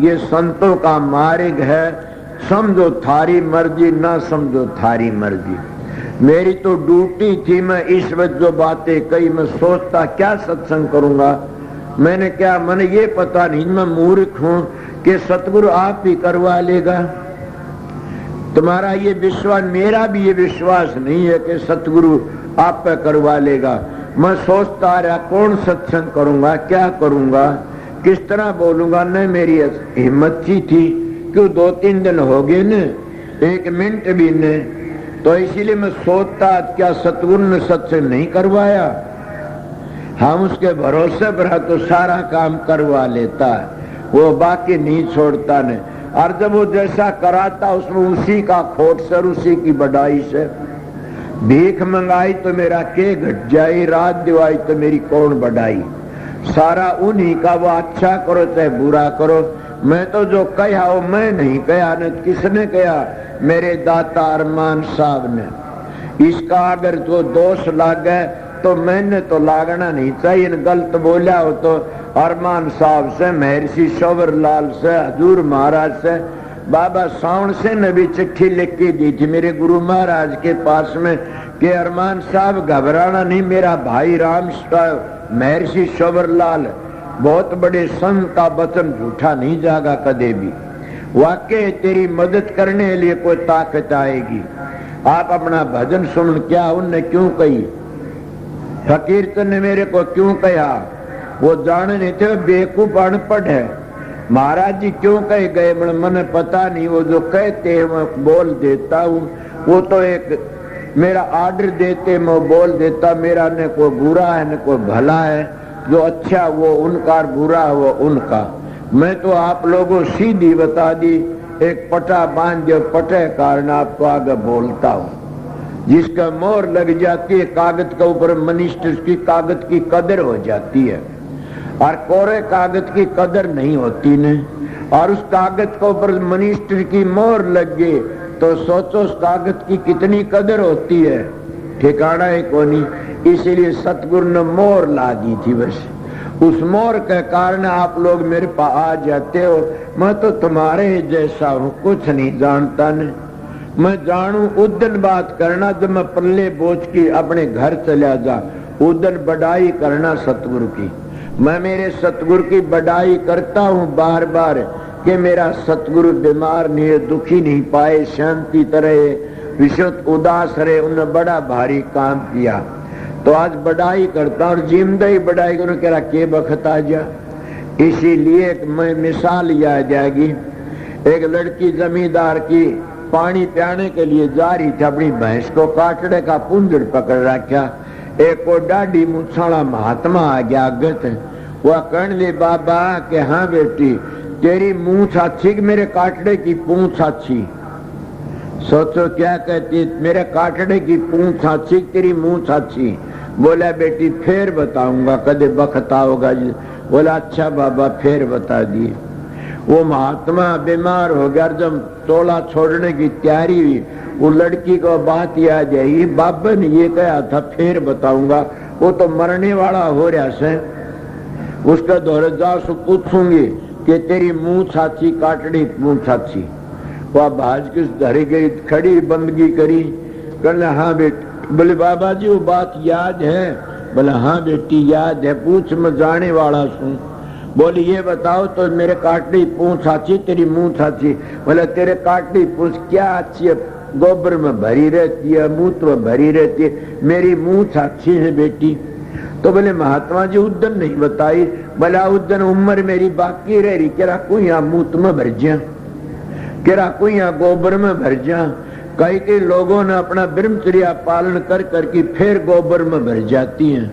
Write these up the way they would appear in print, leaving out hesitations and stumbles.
ये संतों का मार्ग है, समझो थारी मर्जी, ना समझो थारी मर्जी। मेरी तो ड्यूटी थी, मैं इस वक्त जो बातें कही, मैं सोचता क्या सत्संग करूंगा। मैंने क्या, मैंने ये पता नहीं, मैं मूर्ख हूं कि सतगुरु आप ही करवा लेगा। तुम्हारा ये विश्वास, मेरा भी ये विश्वास नहीं है कि सतगुरु आप पे करवा लेगा। मैं सोचता रहा कौन सत्संग करूंगा, क्या करूंगा, किस तरह बोलूंगा। न मेरी हिम्मत सी थी, क्यों 2-3 दिन हो गए न, 1 मिनट भी न। तो इसीलिए मैं सोचता क्या सतगुरु ने सत्संग नहीं करवाया। हम उसके भरोसे पर तो सारा काम करवा लेता है, वो बाकी नहीं छोड़ता ने। और जब वो जैसा कराता उसमें उसी का खोट सर, उसी की बढ़ाई से। भीख मंगाई तो मेरा के घट जाई, रात दिवाई तो मेरी कौन बढ़ाई। सारा उन्हीं का, वो अच्छा करो चाहे बुरा करो। मैं तो जो कहा वो मैं नहीं कहा न, किसने कहा, मेरे दाता अरमान साहब ने। इसका अगर तो दोष लागे तो मैंने तो लागना नहीं चाहिए। गलत बोला हो तो अरमान साहब से, महर्षि शोवर लाल से, हजूर महाराज से, बाबा सावण से ने भी चिट्ठी लिख के दी थी मेरे गुरु महाराज के पास में कि अरमान साहब घबराना नहीं, मेरा भाई राम महर्षि शोवर लाल बहुत बड़े संत का वचन झूठा नहीं जागा कदे भी। वाकई तेरी मदद करने के लिए कोई ताकत आएगी। आप अपना भजन सुन, क्या उनने क्यों कही, फकीर ने मेरे को क्यों कहा, वो जाने नहीं थे, बेवकूफ अनपढ़ है। महाराज जी क्यों कहे गए, मैंने पता नहीं। वो जो कहते हैं मैं बोल देता हूँ, वो तो एक मेरा आर्डर देते मैं बोल देता। मेरा न कोई बुरा है न कोई भला है, जो अच्छा वो उनका, बुरा वो उनका। मैं तो आप लोगों सीधी बता दी, एक पटा बांध दो, पटे कारण आपको आगे बोलता हूँ। जिसका मोहर लग जाती है कागज के ऊपर, मनिस्टर की कागज की कदर हो जाती है, और कोरे कागज की कदर नहीं होती न। और उस कागज के ऊपर मनिस्टर की मोहर लग गई तो सोचो उस कागज की कितनी कदर होती है, ठिकाना है कोनी। इसीलिए सतगुरु ने मोहर ला दी थी। बस उस मोहर के कारण आप लोग मेरे पास आ जाते हो। मैं तो तुम्हारे जैसा हूँ, कुछ नहीं जानता न। मैं जानू उदन बात करना, जब मैं पल्ले बोझ की अपने घर चला जा, उदन बढ़ाई करना सतगुरु की। मैं मेरे सतगुरु की बढ़ाई करता हूँ बार बार कि मेरा सतगुरु बीमार नहीं है, दुखी नहीं पाए, शांति तरह विशुद्ध उदास रहे। उन्होंने बड़ा भारी काम किया, तो आज बढ़ाई करता और जिंदगी बढ़ाई करूँ, कह रहा के बखत आ जा। इसीलिए मैं मिसाल याद जाएगी। एक लड़की जमींदार की पानी पियाने के लिए जा रही थी, अपनी भैंस को काटने का पुंजड़ पकड़ रखा। एक को डाडी मुछाला महात्मा आ गया आगत, वह कहने ले बाबा के हाँ बेटी तेरी मूछ अच्छी कि मेरे काटने की पूंछ अच्छी। सोचो क्या कहती, मेरे काटने की पूंछ अच्छी तेरी मूछ अच्छी। बोला बेटी फिर बताऊंगा, कदे बखता होगा। बोला अच्छा बाबा फिर बता दिए। वो महात्मा बीमार हो गया, जब टोला छोड़ने की तैयारी हुई, वो लड़की को बात याद आई, बाबा ने ये कहा था फिर बताऊंगा। वो तो मरने वाला हो रहा से, उसका दौरे जा सो पूछूंगी कि तेरी मुंह छाछी काटड़ी मुंह छाछी। वह भाज किस धरी गई, खड़ी बंदगी करी, कहने हाँ बेटी। बोले बाबा जी वो बात याद है? बोले हाँ बेटी याद है, पूछ मैं जाने वाला हूँ। बोली ये बताओ तो मेरे काटड़ी पूंछ अच्छी तेरी मुंह छाछी। बोले तेरे काटड़ी पूंछ क्या अच्छी है, गोबर में भरी रहती है, मूत्र में भरी रहती है, मेरी मुंह छाछी है बेटी। तो बोले महात्मा जी उद्दन नहीं बताई। बोला उद्दन उम्र मेरी बाकी रह रही, कह कोई यहाँ मूत्र में भर जा, कह कोई यहाँ गोबर में भर जा। कई कई लोगों ने अपना ब्रह्मचर्या पालन कर करके फिर गोबर में भर जाती हैं,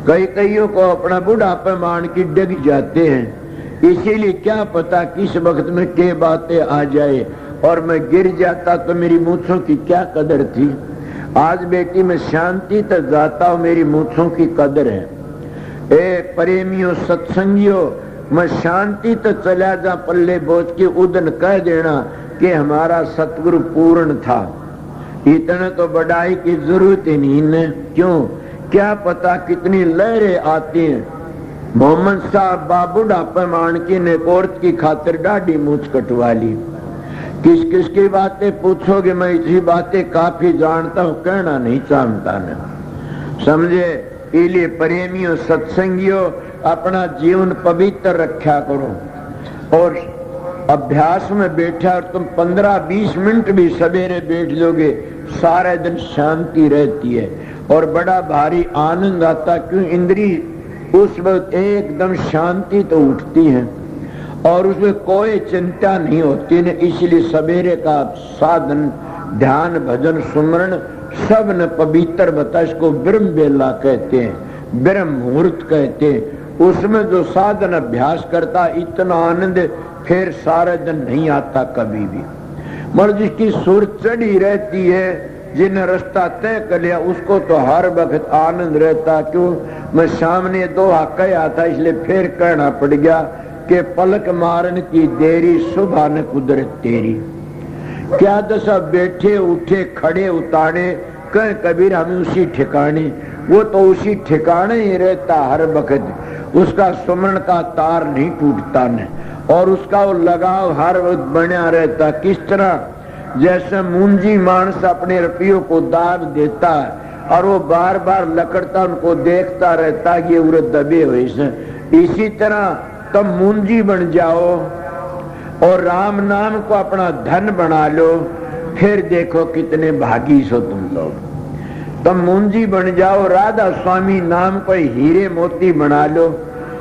कई कईयों को अपना बुढ़ापा मान की डग जाते हैं। इसीलिए क्या पता किस वक्त में क्या बातें आ जाए और मैं गिर जाता तो मेरी मूछों की क्या कदर थी। आज बेटी मैं शांति तक जाता हूँ, मेरी मूछों की कदर है। ए प्रेमियों सत्संगियों, मैं शांति तक चला जा, पल्ले बोझ के उदन कह देना कि हमारा सतगुरु पूर्ण था। इतने तो बढ़ाई की जरूरत ही नहीं है। क्यों? क्या पता कितनी लहरें आती हैं। मोहम्मद साहब बुढ़ापे मानकी ने औरत की खातिर दाढ़ी मूछ कटवा ली। किस किस की बातें पूछोगे, मैं इसी बातें काफी जानता हूँ, कहना नहीं चाहता न, समझे। इसलिए प्रेमियों सत्संगियों अपना जीवन पवित्र रखा करो। और अभ्यास में बैठा और तुम 15-20 मिनट भी सवेरे बैठ लोगे, सारे दिन शांति रहती है और बड़ा भारी आनंद आता। क्यों? इंद्री उस वक्त एकदम शांति तो उठती है और उसमें कोई चिंता नहीं होती न। इसलिए सवेरे का साधन, ध्यान, भजन, सुमरण सब न पवित्र बता। इसको ब्रह्म बेला कहते हैं, ब्रह्म मुहूर्त कहते हैं। उसमें जो साधन अभ्यास करता इतना आनंद फिर सारे दिन नहीं आता कभी भी। मगर जिसकी सुर चढ़ी रहती है, जिन्हें रास्ता तय कर लिया, उसको तो हर वक्त आनंद रहता। क्यों? मैं सामने दोहा कहा था, इसलिए फिर कहना पड़ गया कि पलक मारन की देरी सुबह न कुदरत तेरी। क्या दशा बैठे उठे खड़े उतारे, कह कबीर हमें उसी ठिकाने। वो तो उसी ठिकाने ही रहता हर वक्त, उसका सुमरण का तार नहीं टूटता न, और उसका वो लगाव हर वक्त बना रहता। किस तरह? जैसे मुंजी मानस अपने रुपयों को दाब देता है और वो बार बार लकड़ता, उनको देखता रहता कि ये दबे हुए से। इसी तरह तुम मुंजी बन जाओ और राम नाम को अपना धन बना लो, फिर देखो कितने भागी सो तुम लोग। तुम मुंजी बन जाओ, राधा स्वामी नाम को हीरे मोती बना लो।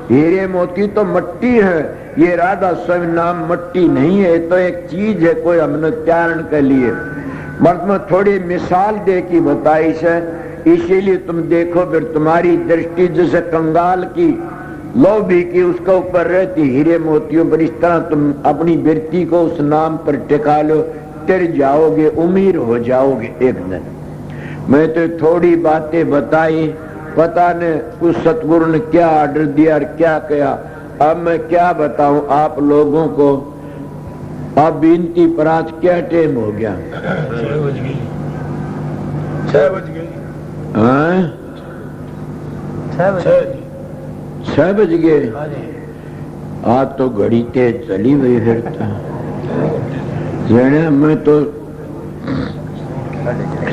हीरे मोती तो मट्टी है, ये राधा स्वामी नाम मट्टी नहीं है, तो एक चीज है, कोई अमृत्यारण के लिए। मर्द में थोड़ी मिसाल दे की बताई से, इसीलिए तुम देखो फिर तुम्हारी दृष्टि जैसे कंगाल की लोभी की उसके ऊपर रहती हीरे मोतियों पर, इस तरह तुम अपनी वृत्ति को उस नाम पर टिका लो, तिर जाओगे, उम्मीद हो जाओगे एक दिन। मैं तो थोड़ी बातें बताई, पता नहीं उस सतगुरु ने क्या आर्डर दिया और क्या कहा। अब मैं क्या बताऊं आप लोगों को। अब बिनती पर आज क्या टाइम हो गया? 6 बज गए। हाँ 6 बज गए। आज तो घड़ी तेज चली हुई फिरता। मैं तो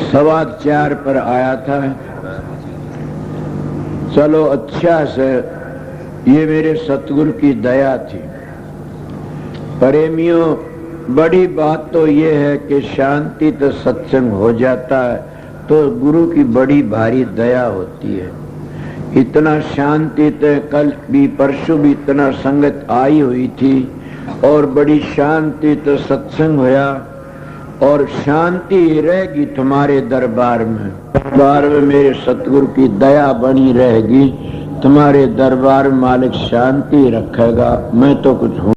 4:15 पर आया था। चलो अच्छा से, ये मेरे सतगुरु की दया थी। प्रेमियों, बड़ी बात तो ये है कि शांति तो सत्संग हो जाता है तो गुरु की बड़ी भारी दया होती है। इतना शांति तो कल भी परसों भी इतना संगत आई हुई थी और बड़ी शांति तो सत्संग होया और शांति रहेगी तुम्हारे दरबार में। दरबार में मेरे सतगुरु की दया बनी रहेगी, तुम्हारे दरबार में मालिक शांति रखेगा। मैं तो कुछ हूँ